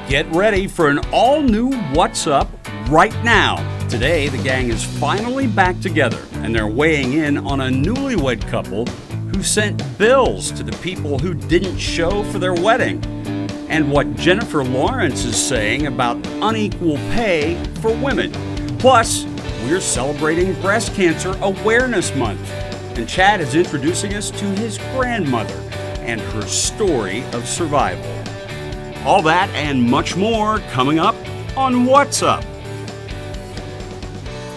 Get ready for an all-new What's Up right now. Today, the gang is finally back together, and they're weighing in on a newlywed couple who sent bills to the people who didn't show for their wedding, and what Jennifer Lawrence is saying about unequal pay for women. Plus, we're celebrating Breast Cancer Awareness Month, and Chad is introducing us to his grandmother and her story of survival. All that and much more coming up on What's Up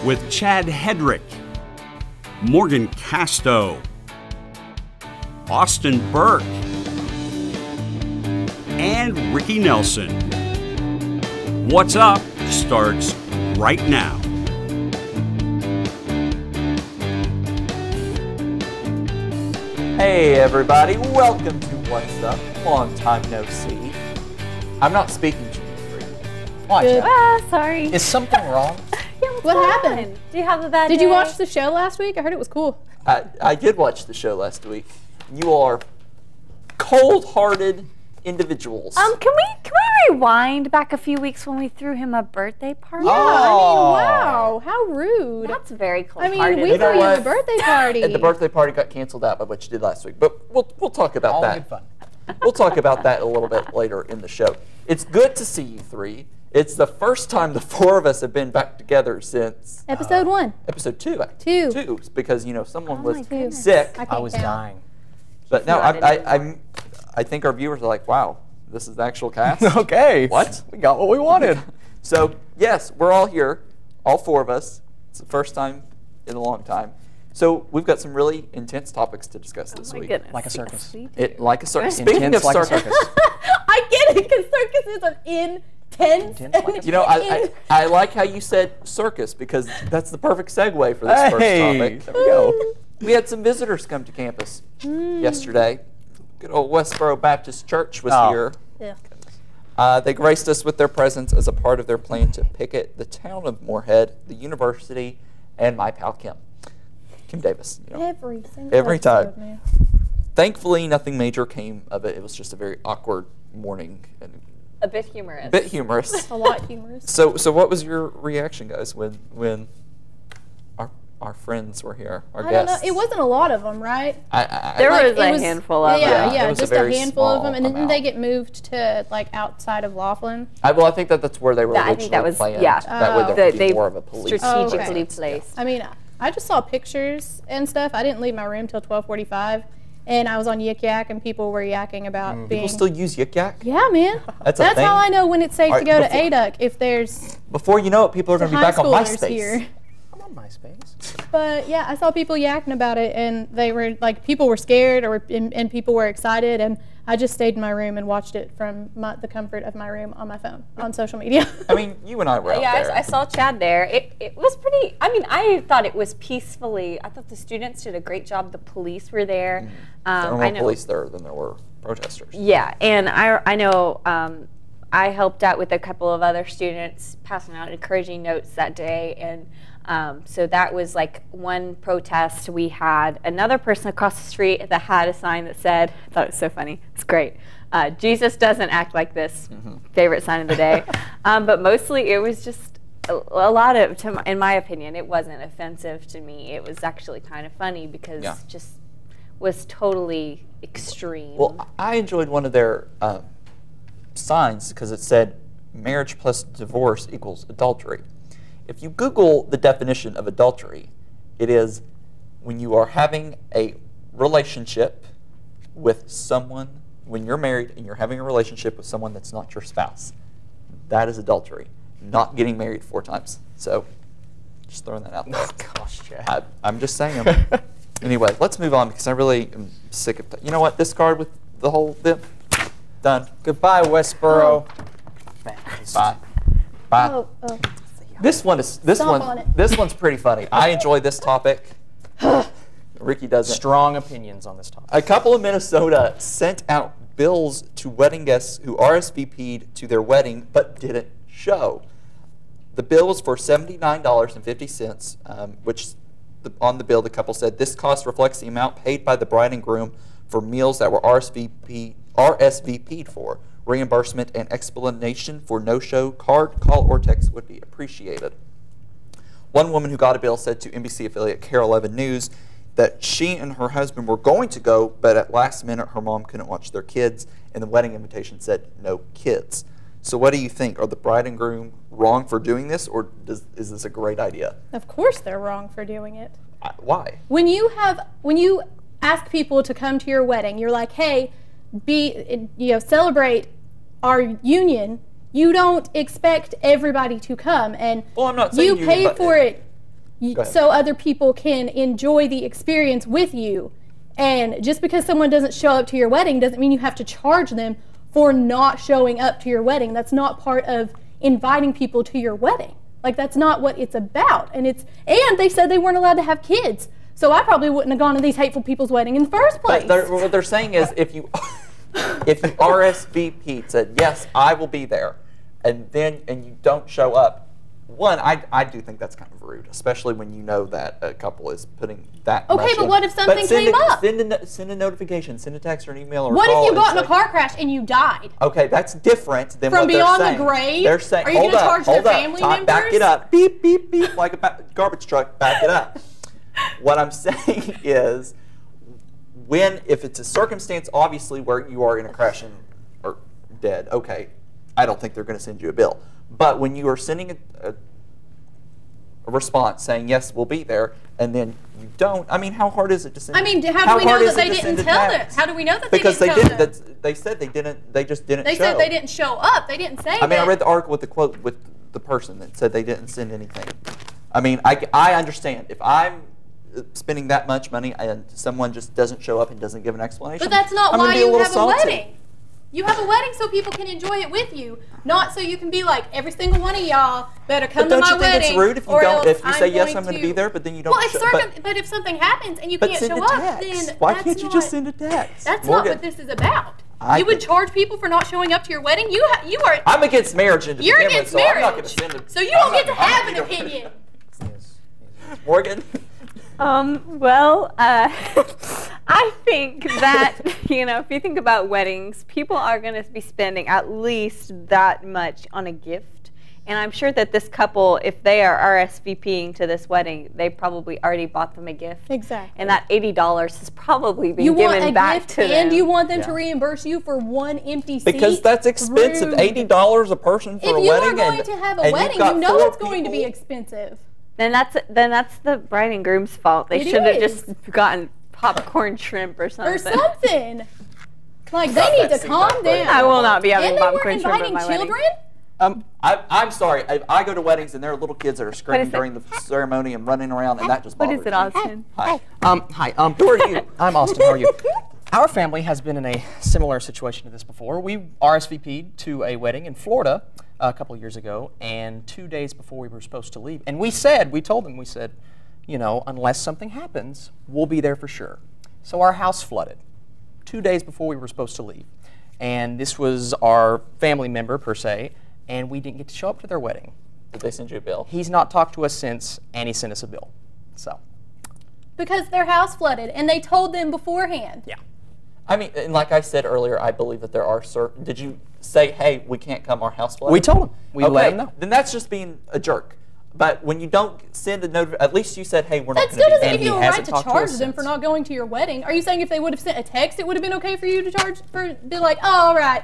with Chad Hedrick, Morgan Casto, Austin Burke, and Ricky Nelson. What's Up starts right now. Hey everybody, welcome to What's Up. Long time no see. I'm not speaking to you three. Why? Good. Sorry. Is something wrong? Yeah, What happened? Do you have a bad day? Did you watch the show last week? I heard it was cool. I did watch the show last week. You are cold-hearted individuals. Can we rewind back a few weeks when we threw him a birthday party? Yeah, Oh. I mean, wow, how rude. That's very I cold-hearted. mean, we You know threw you what? a birthday party. And the birthday party got canceled out by what you did last week. But we'll talk about All that. good fun. We'll talk about that a little bit later in the show. It's good to see you three. It's the first time the four of us have been back together since Episode 1. episode 2. Actually. Two. 2, because someone Oh was my goodness. sick. I I can't was count. dying. But no, not in I think our viewers are like, wow, this is the actual cast. Okay. What? We got what we wanted. So yes, we're all here, all four of us. It's the first time in a long time. So we've got some really intense topics to discuss this Oh my week. goodness. Like a circus. Yes, we do. It like a circus. Speaking Intense of like a circus, circus. I get it, because circuses are intense. Intense like a you know, I like how you said circus because that's the perfect segue for this first Hey, topic. there we go. We had some visitors come to campus yesterday. Good old Westboro Baptist Church was Oh. here. Yeah. They graced us with their presence as a part of their plan to picket the town of Moorhead, the university, and my pal Kim Davis. Every single Every time. episode, man. Thankfully, nothing major came of it. It was just a very awkward morning and A bit humorous. a bit humorous. A lot humorous. So what was your reaction, guys, when our friends were here, our I don't know. guests? It wasn't a lot of them, right? There Like, was it a was- handful of Yeah, them. Yeah, it was a just a very handful of small them. And then amount. they get moved to like outside of Laughlin. Well, I think that's where they were I originally think that was planned. yeah. That way there They- would be they more of a police strategically presence. placed. I mean, I just saw pictures and stuff. I didn't leave my room till 12:45, and I was on Yik Yak, and people were yakking about being. People still use Yik Yak? Yeah, man. That's a That's thing? how I know when it's safe All to right, go to before- ADUC if there's Before you know it, people are going to be high back on schoolers MySpace. here. I'm on MySpace. But yeah, I saw people yakking about it, and they were like, people were scared, and people were excited, and I just stayed in my room and watched it from the comfort of my room on my phone on social media. I mean, you and I were out Yeah, there. I saw Chad there. It was pretty, I mean, I thought it was peacefully. I thought the students did a great job. The police were there. There were I more know. police there than there were protesters. Yeah, and I know I helped out with a couple of other students passing out encouraging notes that day, and so that was like one protest. We had another person across the street that had a sign that said, I thought it was so funny, it's great, Jesus doesn't act like this, favorite sign of the day. But mostly it was just a lot of, in my opinion, it wasn't offensive to me. It was actually kind of funny because Yeah. just was totally extreme. Well, I enjoyed one of their signs because it said marriage plus divorce equals adultery. If you Google the definition of adultery, it is when you are having a relationship with someone, when you're married and you're having a relationship with someone that's not your spouse. That is adultery, not getting married 4 times. So, just throwing that out there. Oh, gosh, Chad. I'm just saying. Anyway, let's move on because I really am sick of that. You know what? Discard with the whole thing. Done. Goodbye, Westboro. Bye. Bye. Oh. This one's pretty funny. I enjoy this topic. Ricky doesn't. Strong opinions on this topic. A couple in Minnesota sent out bills to wedding guests who RSVP'd to their wedding but didn't show. The bill was for $79.50, which on the bill the couple said this cost reflects the amount paid by the bride and groom for meals that were RSVP'd for. reimbursement and explanation for no-show, card, call, or text would be appreciated. One woman who got a bill said to NBC affiliate KARE 11 News that she and her husband were going to go, but at last minute her mom couldn't watch their kids, and the wedding invitation said no kids. So what do you think? Are the bride and groom wrong for doing this, or is this a great idea? Of course they're wrong for doing it. Why? When you ask people to come to your wedding, you're like, hey, celebrate our union. You don't expect everybody to come, and well, I'm not saying you pay for it so other people can enjoy the experience with you. And just because someone doesn't show up to your wedding doesn't mean you have to charge them for not showing up to your wedding. That's not part of inviting people to your wedding. Like, that's not what it's about. And they said they weren't allowed to have kids. So I probably wouldn't have gone to these hateful people's wedding in the first place. But what they're saying is if you RSVP'd, said, yes, I will be there, and you don't show up, one, I do think that's kind of rude, especially when you know that a couple is putting that much Okay, but in. what if something came up? Send a notification, send a text or an email or a what call. if you got in a car crash and you died? Okay, that's different than From what they're beyond saying. the grave? They're saying, Are you going to charge their family members? Back it up. Beep, beep, beep, like a garbage truck. Back it up. What I'm saying is, if it's a circumstance, obviously, where you are in a crash and or dead, okay, I don't think they're going to send you a bill. But when you are sending a response saying, yes, we'll be there, and then you don't, I mean, how hard is it to send? I mean, how do we know that they didn't tell them? How do we know that they didn't tell them? Because they said they didn't, they just didn't show. They said they didn't show up. They didn't say that. I mean, I read the article with the quote with the person that said they didn't send anything. I mean, I understand. If I'm spending that much money and someone just doesn't show up and doesn't give an explanation, but that's not I'm why be a you little have salty. a wedding. You have a wedding so people can enjoy it with you, not so you can be like, every single one of y'all better come to my wedding. But don't you think it's rude if you don't? If you say yes, I'm going to be there, but then you don't. Well, but if something happens and you can't show up, then why can't you just send a text? That's not what this is about. You would charge people for not showing up to your wedding. You are. I'm against marriage. You're against marriage. I'm not going to send a. So you don't get to have an opinion. Morgan. Well, I think that, if you think about weddings, people are going to be spending at least that much on a gift. And I'm sure that this couple, if they are RSVPing to this wedding, they probably already bought them a gift. Exactly. And that $80 has probably been given back to them. And you want them to reimburse you for one empty seat? Because that's expensive. $80 a person for a wedding. If you are going to have a wedding, you know it's going to be expensive. Then that's the bride and groom's fault. They should have just gotten popcorn shrimp or something. Or something. Like, they need to calm down. I will not be having popcorn shrimp at my children? wedding. I'm sorry. I go to weddings and there are little kids that are screaming during the ceremony and running around, and that just bothers me. What is it, Austin? Hi. Hi. Who are you? I'm Austin. How are you? Our family has been in a similar situation to this before. We RSVP'd to a wedding in Florida a couple of years ago, and 2 days before we were supposed to leave, and we told them, unless something happens, we'll be there for sure. So our house flooded 2 days before we were supposed to leave, and this was our family member per se, and we didn't get to show up to their wedding. Did they send you a bill? He's not talked to us since, and he sent us a bill. So. Because their house flooded, and they told them beforehand. Yeah. I mean, and like I said earlier, I believe that there are certain. Did you say, hey, we can't come, our house flooded? We told him. We let him know. Then that's just being a jerk. But when you don't send a note, at least you said, hey, we're not going to be there. That still there. doesn't give you a right to charge them for not going to your wedding. Are you saying if they would have sent a text, it would have been okay for you to be like, oh, all right,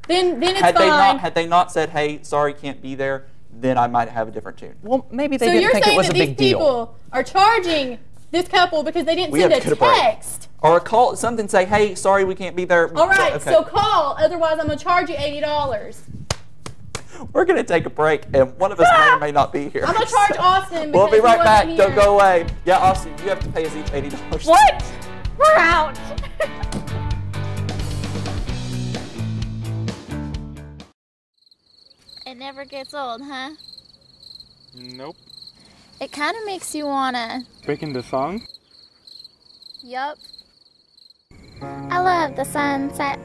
then it's fine. Had they not said, hey, sorry, can't be there, then I might have a different tune. Well, maybe they didn't think it was a big deal. So you're saying that these people are charging this couple because they didn't send a text? Or a call, something say, hey, sorry, we can't be there. All right, so call, otherwise I'm going to charge you $80. We're going to take a break, and one of us may or may not be here. I'm going to charge Austin because we'll be right back. Here. Don't go away. Yeah, Austin, you have to pay us each $80. What? We're out. It never gets old, huh? Nope. It kind of makes you wanna... Break into song? Yup. I love the sunset.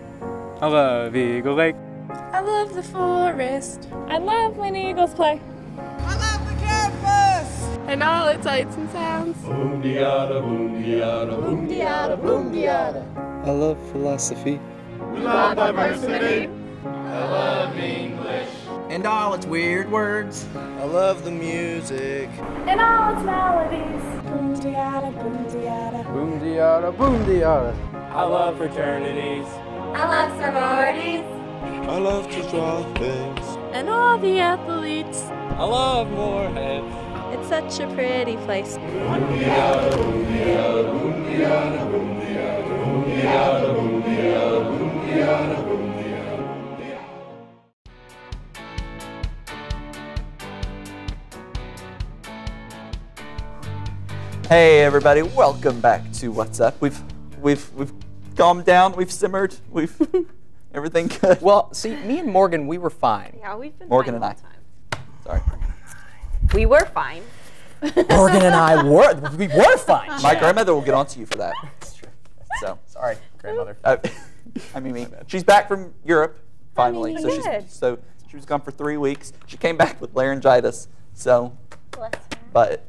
I love Eagle Lake. I love the forest. I love when eagles play. I love the campus! And all its sights and sounds. Boom-de-yada, boom-de-yada, boom-de-yada, boom-de-yada. I love philosophy. We love diversity. I love English. And all its weird words. I love the music. And all its melodies. Boom diada, boom diada. Boom diada, boom diada. I love fraternities. I love sororities. I love to draw things. And all the athletes. I love Moorhead. It's such a pretty place. Hey everybody, welcome back to What's Up. We've calmed down, we've simmered, we've everything good. Well, see, me and Morgan, we were fine. Yeah, we've been Morgan fine and the I. whole time. Sorry. We were fine. Morgan and I we were fine. My grandmother will get on to you for that. So Sorry, grandmother. I mean, she's back from Europe finally. mean, good. So she was gone for 3 weeks. She came back with laryngitis. So, Bless her. but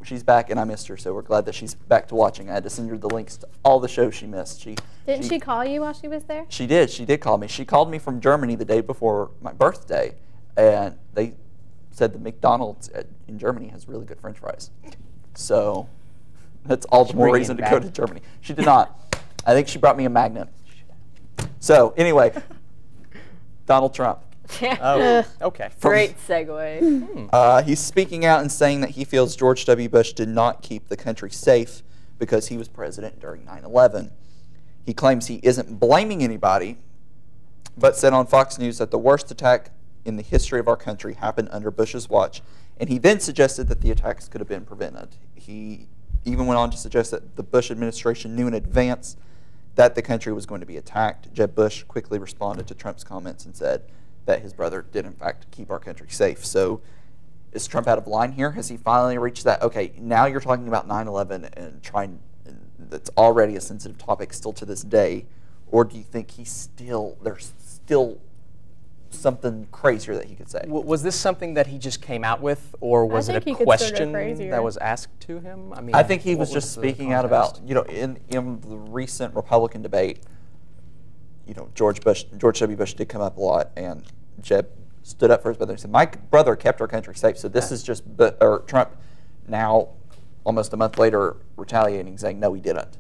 she's back, and I missed her. So we're glad that she's back to watching. I had to send her the links to all the shows she missed. Didn't she call you while she was there? She did. She did call me. She called me from Germany the day before my birthday, and they said the McDonald's in Germany has really good French fries. So that's all the more bring reason it to go back? to Germany. She did not. I think she brought me a magnet. So anyway, Donald Trump. Oh, okay. Great segue. He's speaking out and saying that he feels George W. Bush did not keep the country safe because he was president during 9/11. He claims he isn't blaming anybody, but said on Fox News that the worst attack in the history of our country happened under Bush's watch, and he then suggested that the attacks could have been prevented. He even went on to suggest that the Bush administration knew in advance that the country was going to be attacked. Jeb Bush quickly responded to Trump's comments and said that his brother did in fact keep our country safe. So is Trump out of line here? Has he finally reached that, okay, now you're talking about 9/11 and that's already a sensitive topic still to this day, or do you think there's still something crazier that he could say? Was this something that he just came out with, or was it think a he could still go question crazier. that was asked to him? I mean, I think he what was just the speaking out context? about, in the recent Republican debate, George W. Bush did come up a lot, and Jeb stood up for his brother and said, my brother kept our country safe, so this is just, or Trump now, almost a month later, retaliating, saying, no, he didn't.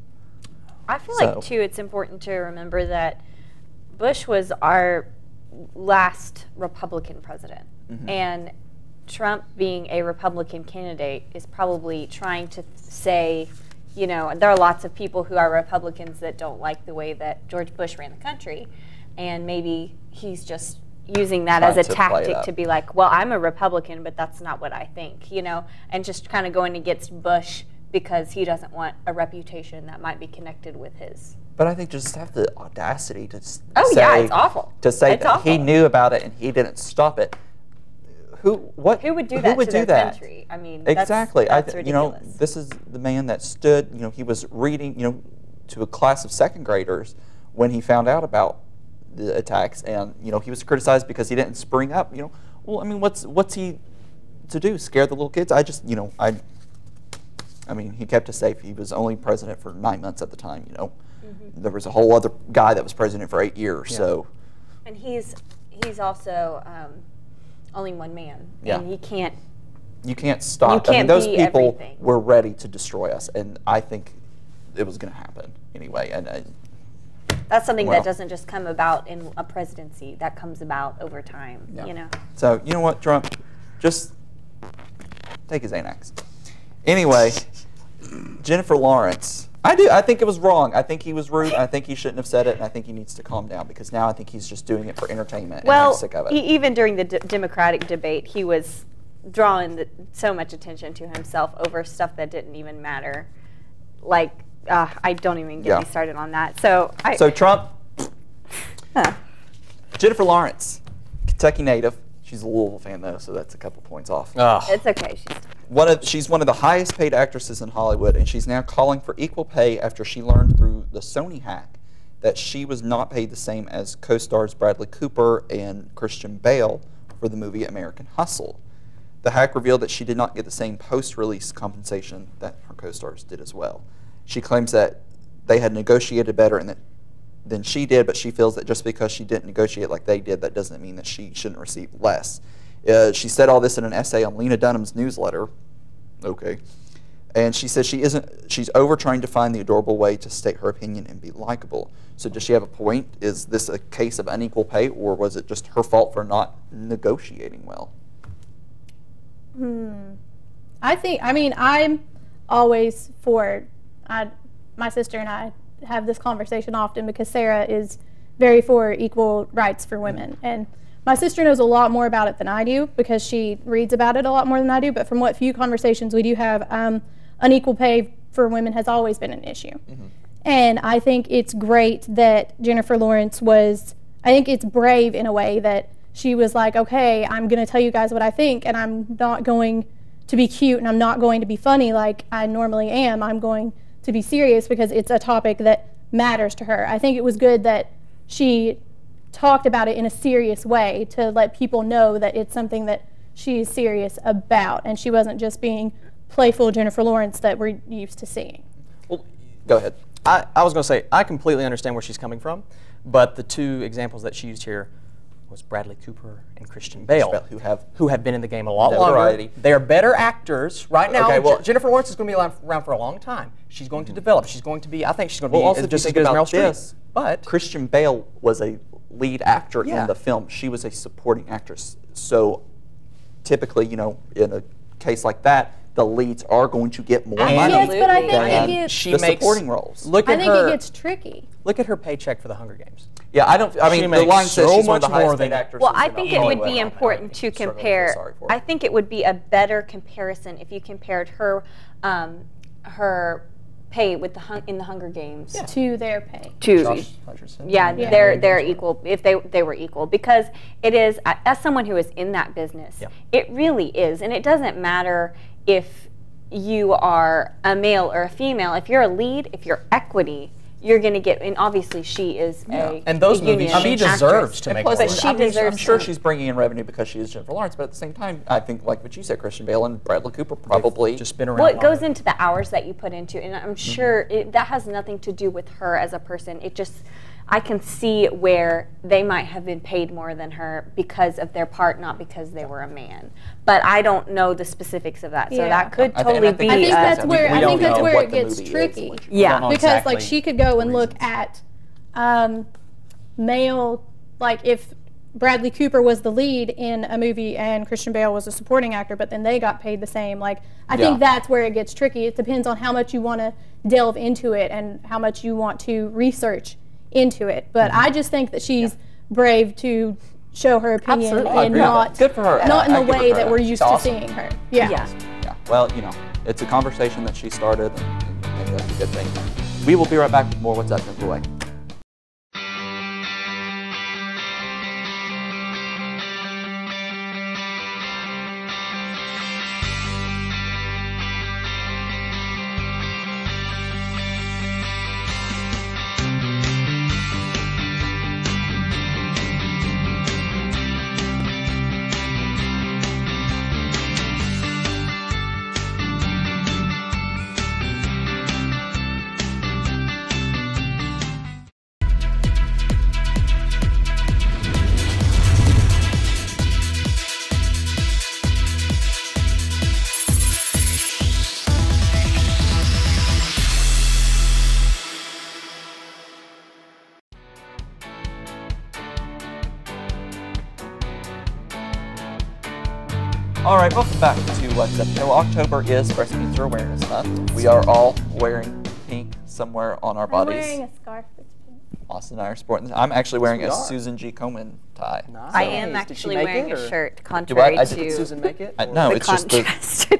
I feel like, too, it's important to remember that Bush was our last Republican president. And Trump, being a Republican candidate, is probably trying to say, there are lots of people who are Republicans that don't like the way that George Bush ran the country. And maybe he's just using that as a tactic to be like, well, I'm a Republican, but that's not what I think, and just kind of going against Bush because he doesn't want a reputation that might be connected with his. But I think just have the audacity to say, yeah, it's awful. To say It's that awful. he knew about it and he didn't stop it. Who would do that to their country? I mean, exactly. That's ridiculous. This is the man that stood. He was reading, to a class of second graders when he found out about the attacks, and he was criticized because he didn't spring up. Well, I mean, what's he to do? Scare the little kids? I mean, he kept us safe. He was only president for 9 months at the time. There was a whole other guy that was president for 8 years. Yeah. So, and he's also only one man. Yeah. And you can't stop. You can't those be people everything. were ready to destroy us, and I think it was going to happen anyway. And that's something that doesn't just come about in a presidency. That comes about over time. Yeah. So you know what, Trump, just take his Xanax. Anyway, Jennifer Lawrence. I think it was wrong. I think he was rude. I think he shouldn't have said it, and I think he needs to calm down because now I think he's just doing it for entertainment. And I'm sick of it. Even during the Democratic debate, he was drawing so much attention to himself over stuff that didn't even matter. Like, I don't even get me started on that. So Trump, Jennifer Lawrence, Kentucky native. She's a Louisville fan though, so that's a couple points off. It's okay. She's one of the highest paid actresses in Hollywood, and she's now calling for equal pay after she learned through the Sony hack that she was not paid the same as co-stars Bradley Cooper and Christian Bale for the movie American Hustle. The hack revealed that she did not get the same post-release compensation that her co-stars did as well. She claims that they had negotiated better and that than she did, but she feels that just because she didn't negotiate like they did, that doesn't mean that she shouldn't receive less. She said all this in an essay on Lena Dunham's newsletter. Okay. And she says she's over trying to find the adorable way to state her opinion and be likable. So does she have a point? Is this a case of unequal pay, or was it just her fault for not negotiating well? I mean, I'm always for, my sister and I have this conversation often because Sarah is very for equal rights for women. And my sister knows a lot more about it than I do because she reads about it a lot more than I do. But from what few conversations we do have, unequal pay for women has always been an issue. And I think it's great that Jennifer Lawrence I think it's brave in a way that she was like, okay, I'm going to tell you guys what I think, and I'm not going to be cute and I'm not going to be funny like I normally am. I'm going to be serious because it's a topic that matters to her. I think it was good that she talked about it in a serious way to let people know that it's something that she's serious about, and she wasn't just being playful Jennifer Lawrence that we're used to seeing. Well, go ahead. I was going to say, I completely understand where she's coming from, but the two examples that she used here was Bradley Cooper and Christian Bale, who have been in the game a lot longer. Variety. They are better actors right now. Okay, well, Jennifer Lawrence is going to be around for a long time. She's going to develop. She's going to be. I think she's going to be also just as good as Meryl Streep. But Christian Bale was a lead actor in the film. She was a supporting actress. So typically, you know, in a case like that, the leads are going to get more money. Yes, but I think the supporting roles. I think it gets tricky. Look at her paycheck for the Hunger Games. Yeah, I mean, the line says she's one of the highest paid actresses. Well, I think it would be important to compare. I think it would be a better comparison if you compared her, her pay with in the Hunger Games to their pay. They're equal if they were equal, because it is, as someone who is in that business, it really is, and it doesn't matter if you are a male or a female. If you're a lead, if you're equity, you're going to get, and obviously she is and those movies, she deserves to make more. But she deserves. I'm sure she's bringing in revenue because she is Jennifer Lawrence, but at the same time, I think, like what you said, Christian Bale and Bradley Cooper probably just been around. Well, it goes into the hours that you put into it, and I'm sure that has nothing to do with her as a person. It just, I can see where they might have been paid more than her because of their part, not because they were a man. But I don't know the specifics of that, so that could totally be. I think that's where it gets tricky. Yeah, because like she could go and look at male, like if Bradley Cooper was the lead in a movie and Christian Bale was a supporting actor, but then they got paid the same. Like I think that's where it gets tricky. It depends on how much you want to delve into it and how much you want to research into it. But I just think that she's brave to show her opinion and not good for her. Not in the way that we're used to seeing her. Yeah. Well, you know, it's a conversation that she started, and maybe that's a good thing. We will be right back with more What's Up, Move Away. All right, welcome back to What's Up. So October is Breast Cancer Awareness Month. We are all wearing pink somewhere on our bodies. I'm wearing a scarf that's pink. Austin and I are sporting this. I'm actually wearing a Susan G. Komen tie. Nice. I am actually wearing a shirt, contrary to... Did Susan make it? No, it's just the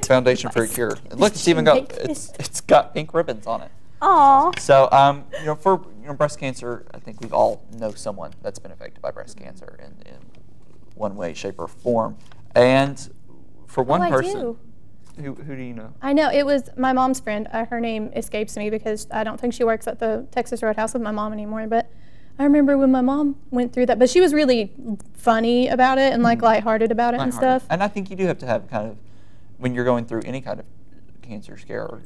Foundation for a Cure. Look, it's even got it's got pink ribbons on it. Aww. So, you know, for breast cancer, I think we all know someone that's been affected by breast cancer in one way, shape, or form. And for one person, who do you know? I know, it was my mom's friend. Her name escapes me because I don't think she works at the Texas Roadhouse with my mom anymore. But I remember when my mom went through that. But she was really funny about it and like lighthearted about it and stuff. And I think you do have to have kind of, when you're going through any kind of cancer scare or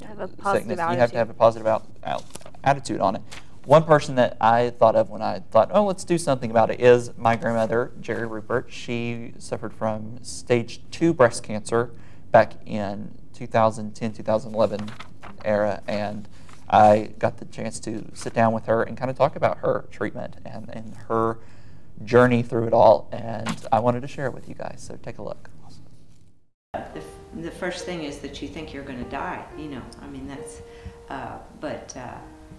sickness, you have to have a positive attitude on it. One person that I thought of when I thought, oh, let's do something about it is my grandmother, Jerry Rupert. She suffered from stage 2 breast cancer back in 2010, 2011 era, and I got the chance to sit down with her and kind of talk about her treatment and her journey through it all, and I wanted to share it with you guys, so take a look. The first thing is that you think you're going to die, you know, I mean that's,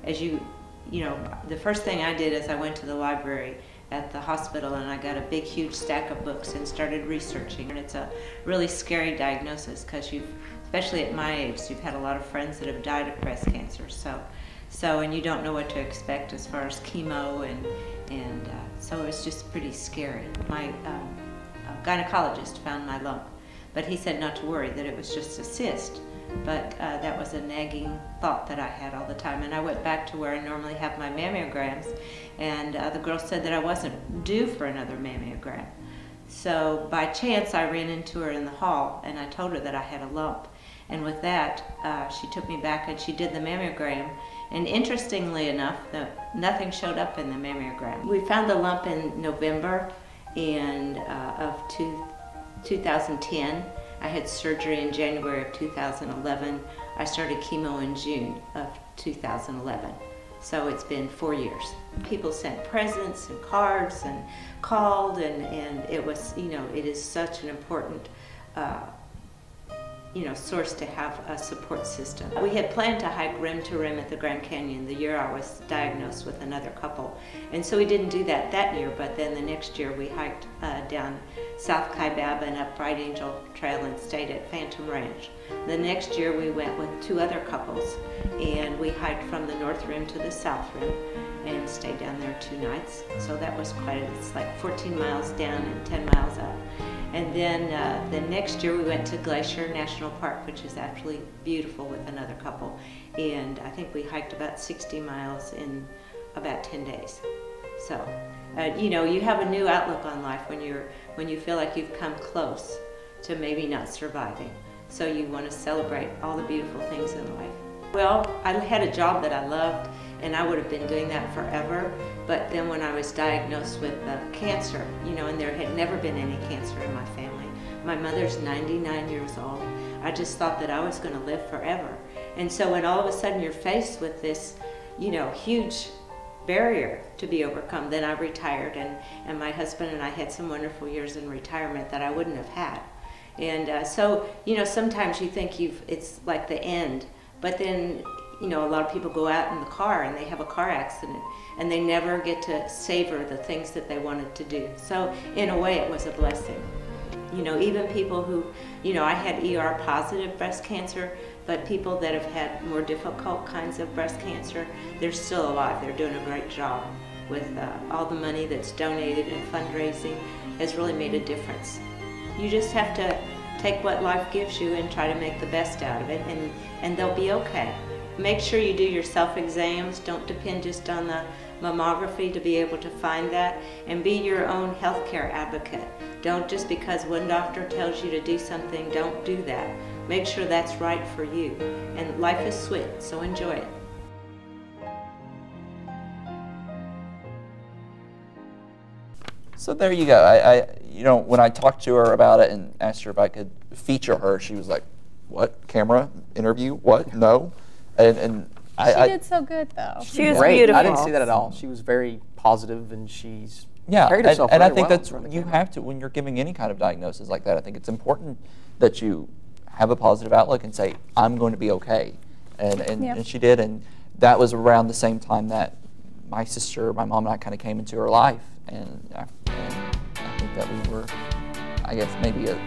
as you know, the first thing I did is I went to the library at the hospital and I got a big huge stack of books and started researching, and it's a really scary diagnosis because especially at my age, you've had a lot of friends that have died of breast cancer, and you don't know what to expect as far as chemo, and so it's just pretty scary. My gynecologist found my lump, but he said not to worry, that it was just a cyst, but that was a nagging thought that I had all the time, and I went back to where I normally have my mammograms, and the girl said that I wasn't due for another mammogram. So by chance I ran into her in the hall and I told her that I had a lump. And with that, she took me back and she did the mammogram. And interestingly enough, nothing showed up in the mammogram. We found the lump in November of 2010. I had surgery in January of 2011. I started chemo in June of 2011. So it's been 4 years. People sent presents and cards and called, and it was, you know, it is such an important source to have a support system. We had planned to hike rim to rim at the Grand Canyon the year I was diagnosed with another couple, and so we didn't do that year, but then the next year we hiked down South Kaibab and up Bright Angel Trail and stayed at Phantom Ranch. The next year we went with 2 other couples, and we hiked from the North Rim to the South Rim and stayed down there 2 nights. So that was it's like 14 miles down and 10 miles up. And then the next year we went to Glacier National Park, which is absolutely beautiful, with another couple. And I think we hiked about 60 miles in about 10 days. So, you have a new outlook on life when you feel like you've come close to maybe not surviving. So you want to celebrate all the beautiful things in life. Well, I had a job that I loved, and I would have been doing that forever. But then when I was diagnosed with cancer, and there had never been any cancer in my family. My mother's 99 years old. I just thought that I was going to live forever. And so when all of a sudden you're faced with this, huge barrier to be overcome, then I retired, and my husband and I had some wonderful years in retirement that I wouldn't have had. And so, sometimes you think it's like the end, but then, a lot of people go out in the car and they have a car accident and they never get to savor the things that they wanted to do. So in a way it was a blessing. Even people who, I had ER positive breast cancer, but people that have had more difficult kinds of breast cancer, they're still alive. They're doing a great job with all the money that's donated, and fundraising has really made a difference. You just have to take what life gives you and try to make the best out of it, and they'll be okay. Make sure you do your self-exams. Don't depend just on the mammography to be able to find that, and be your own healthcare advocate. Don't just because one doctor tells you to do something, don't do that. Make sure that's right for you. And life is sweet, so enjoy it. So there you go. I when I talked to her about it and asked her if I could feature her, she was like, "What? Camera? Interview? What? No." And she did so good though. She was beautiful. I didn't see that at all. She was very positive, and she's yeah. carried herself and very I think well that's you have to when you're giving any kind of diagnosis like that. I think it's important that you have a positive outlook and say, "I'm going to be okay," and she did, and that was around the same time that my sister, my mom, and I kind of came into her life, and I think that we were, I guess, maybe a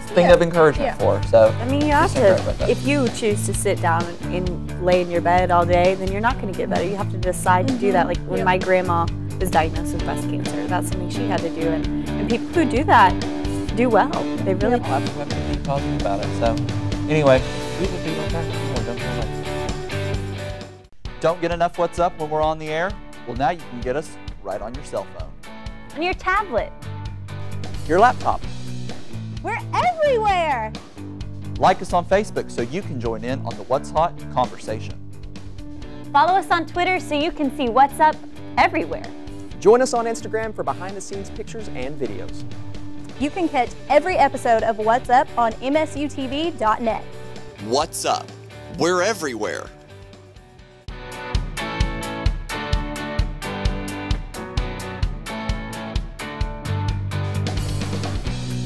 thing of encouragement for her. So I mean, you have to, if you choose to sit down and lay in your bed all day, then you're not going to get better. You have to decide to do that. Like when my grandma was diagnosed with breast cancer, that's something she had to do, and people who do that do well. They really do. We have to be positive about it. So anyway, we will be right back. Don't get enough What's Up when we're on the air? Well, now you can get us right on your cell phone. On your tablet. Your laptop. We're everywhere. Like us on Facebook so you can join in on the What's Hot conversation. Follow us on Twitter so you can see what's up everywhere. Join us on Instagram for behind-the-scenes pictures and videos. You can catch every episode of What's Up on msutv.net. What's Up? We're everywhere.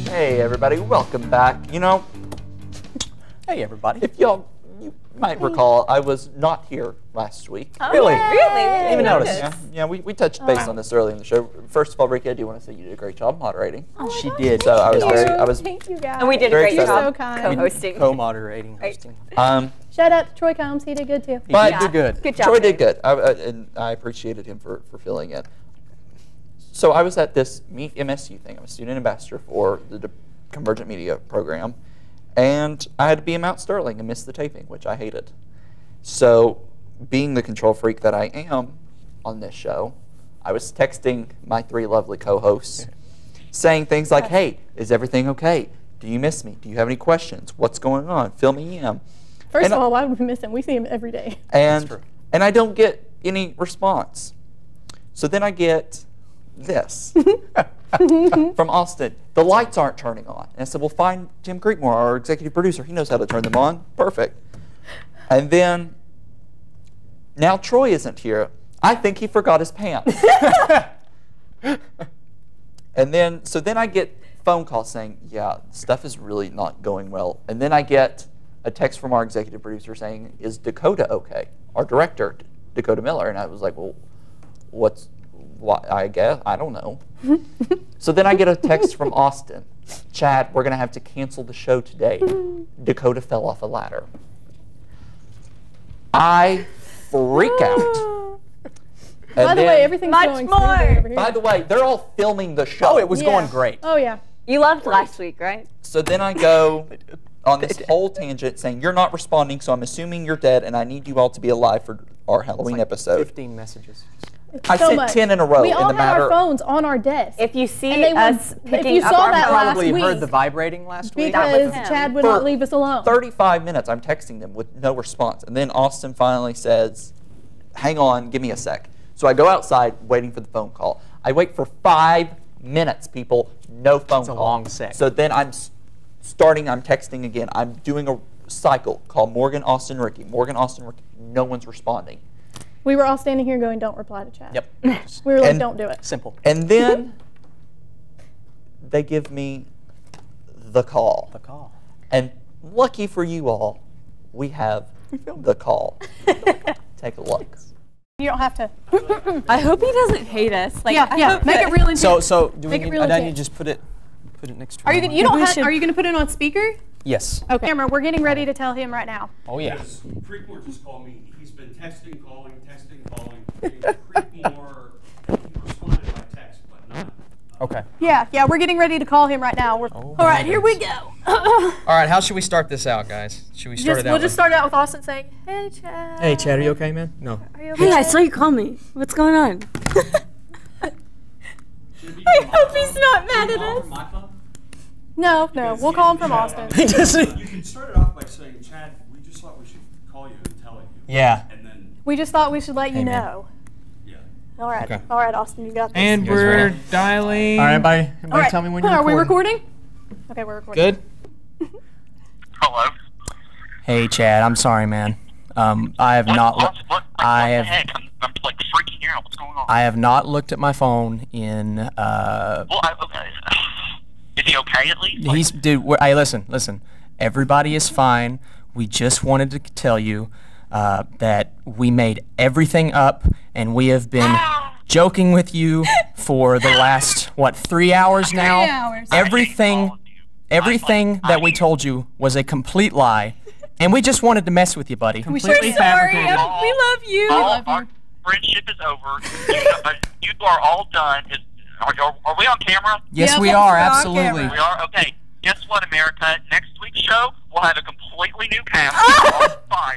Hey everybody, welcome back. You know, hey everybody. If you might recall, I was not here last week. Oh, really? Really? Didn't even notice. Yeah, we touched base on this early in the show. First of all, Ricky, I do want to say you did a great job moderating. Oh, she did. So Thank you guys. And we did a great job so kind. co-hosting. Co-moderating, hosting. Shout out to Troy Combs, he did good too. He did good. Good job. Troy did good, and I appreciated him for filling in. So I was at this Meet MSU thing. I'm a student ambassador for the Convergent Media program, and I had to be in Mount Sterling and miss the taping, which I hated. So, being the control freak that I am on this show, I was texting my three lovely co-hosts, saying things like, hey, is everything okay? Do you miss me? Do you have any questions? What's going on? Fill me in. First of all, why would we miss him? We see him every day. And I don't get any response. So then I get this from Austin. The lights aren't turning on. And I said, well, find Tim Creekmore, our executive producer. He knows how to turn them on. Perfect. And then, now Troy isn't here. I think he forgot his pants. And then, so then I get phone calls saying, yeah, stuff is really not going well. And then I get a text from our executive producer saying, is Dakota okay? Our director, Dakota Miller. And I was like, well, what, I guess, I don't know. So then I get a text from Austin. Chad, we're going to have to cancel the show today. Dakota fell off a ladder. I freak out. By the way, everything's going smoothly over here. By the way, they're all filming the show. Oh, it was going great. Oh, yeah. You loved last week, right? So then I go on this whole tangent saying, you're not responding, so I'm assuming you're dead, and I need you all to be alive for our Halloween episode. 15 messages. I sent 10 in a row. We all in the had matter our phones on our desk. If you see us picking up saw our that phone, last probably week, heard the vibrating last week. Because Chad would not leave us alone. 35 minutes, I'm texting them with no response. And then Austin finally says, hang on, give me a sec. So I go outside waiting for the phone call. I wait for 5 minutes, people, no phone call. It's a long sec. So then I'm texting again. I'm doing a cycle called Morgan, Austin, Ricky. Morgan, Austin, Ricky. No one's responding. We were all standing here going, don't reply to Chad. Yep. We were like, don't do it. Simple. And then they give me the call. The call. And lucky for you all, we have the call. Take a look. You don't have to. I hope he doesn't hate us. Like, yeah. Make it real intense. So do we Make it need, real I need intense. to just put it next to Are you gonna, are you going to put it on speaker? Yes. Okay. Camera, we're getting ready to tell him right now. Oh, yeah. Creekmore just called me. He's been texting, calling. Creekmore, he responded by text, but not. Okay. Yeah, we're getting ready to call him right now. All right, here we go. All right, how should we start this out, guys? Should we start it out? We'll just start out with Austin saying, hey, Chad. Hey, Chad, are you okay, man? No. Are you okay? Hey, I saw you call me. What's going on? I hope he's not mad at us. No, we'll call him from Austin. You can start it off by saying, Chad, we just thought we should call you and tell you. Yeah. And then We just thought we should let you know. Yeah. All right. Okay. All right, Austin, you got this. And we're dialing. All right, everybody tell me when you're Are recording. we recording? Okay, we're recording. Good? Hello? Hey, Chad, I'm sorry, man. I have not. I have. Heck? I'm like freaking out. What's going on? I have not looked at my phone in. Is he okay at least? He's dude. Hey, listen. Everybody is fine. We just wanted to tell you that we made everything up, and we have been joking with you for the last 3 hours now. 3 hours. Everything that we told you was a complete lie, and we just wanted to mess with you, buddy. Completely fabricated. We love you. Our friendship is over. You are all done. Are we on camera? Yes, we are. Absolutely. We are? Okay. Guess what, America? Next week's show, we'll have a completely new cast.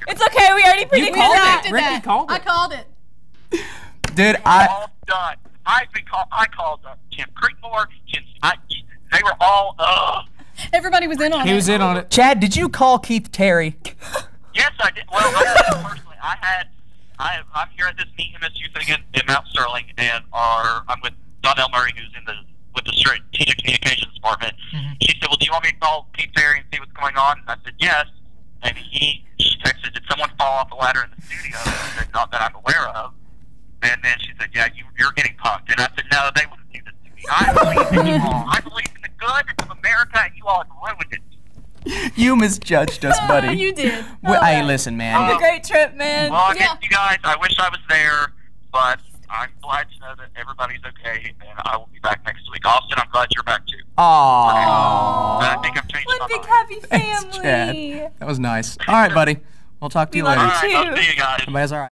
It's okay. We already predicted that. Ricky called it. I called it. Dude, all done. I called Tim Creekmore. They were all, Everybody was in on it. He was in on it. Chad, did you call Keith Terry? Yes, I did. Well, I personally, I'm here at this Meet MSU thing in Mount Sterling, and I'm with Donnell Murray, who's with the Strategic Communications Department. She said, well, do you want me to call Pete Terry and see what's going on? And I said, yes. And she texted, did someone fall off a ladder in the studio? I said, not that I'm aware of. And then she said, yeah, you're getting punked. And I said, no, they wouldn't do this to me. I believe in you all. I believe in the good of America, and you all have ruined it. You misjudged us, buddy. You did. Well, hey, listen, man. Have a great trip, man. Well, I miss you guys. I wish I was there, but I'm glad to know that everybody's okay, and I will be back next week. Austin, I'm glad you're back too. Aww. I think I've changed One my big mind. happy Thanks, family. Chad. That was nice. All right, buddy. We'll talk to you later. All right, I'll see you guys. Everybody's all right.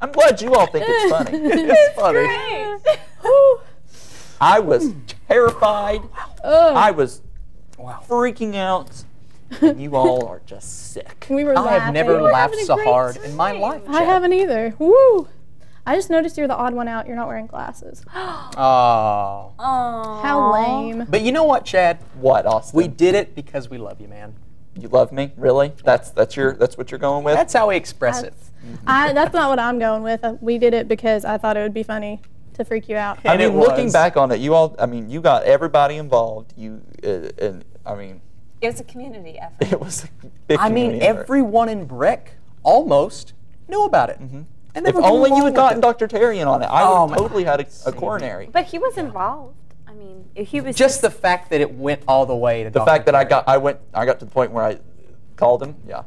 I'm glad you all think it's funny. It's funny. I was terrified. I was freaking out. And you all are just sick. We were I have never laughed so great hard in my life. I haven't either. Woo! I just noticed you're the odd one out. You're not wearing glasses. Oh. How lame. But you know what, Chad? What, Austin? We did it because we love you, man. You love me? Really? That's what you're going with? That's how we express it. That's not what I'm going with. We did it because I thought it would be funny to freak you out. I mean, looking back on it, you all, I mean, you got everybody involved. And I mean, It was a community effort. it was a big I mean, community effort. everyone in Breck almost knew about it. And If only you had gotten Dr. Terrian on it, I would have totally had a coronary. But he was involved. I mean, he was Just the fact that it went all the way to The fact that I got to the point where I called him, yeah.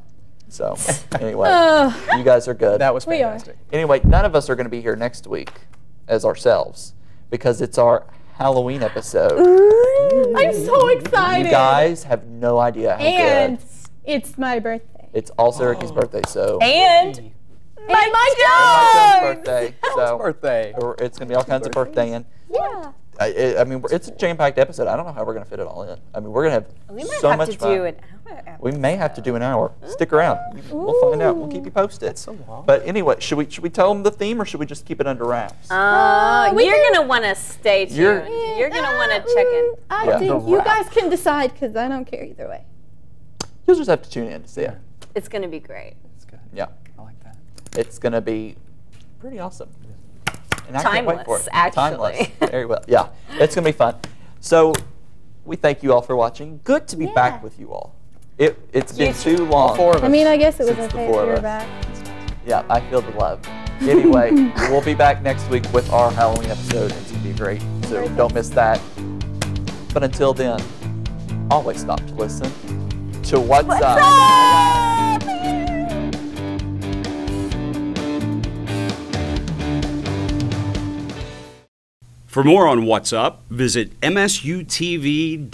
So anyway, you guys are good. That was We are. fantastic. Anyway, none of us are going to be here next week as ourselves because it's our Halloween episode. I'm so excited. You guys have no idea how And good. it's my birthday. It's also Ricky's birthday, so And my John's birthday. So birthday. It's going to be all kinds of birthday. Yeah. I mean, it's a jam-packed episode. I don't know how we're going to fit it all in. I mean, we're going to have We might so have much to fun. do an hour. We may have to do an hour. Stick around. We'll find out. We'll keep you posted. That's so long. But anyway, should we tell them the theme or should we just keep it under wraps? You're gonna want to stay tuned. You're- You're gonna want to check in. I Yeah. think The you wrap. guys can decide because I don't care either way. You'll just have to tune in to see it. It's gonna be great. That's good. Yeah. I like that. It's going to be pretty awesome. And I can't wait for it. Timeless, actually. Timeless. Very well. Yeah. It's going to be fun. So we thank you all for watching. Good to be back with you all. It's been too long. Four of I us. mean, I guess it was Since the okay if four you of were us. back. Yeah, I feel the love. Anyway, we'll be back next week with our Halloween episode. It's going to be great. So don't miss that. But until then, always stop to listen to What's Up. For more on What's Up, visit msutv.net.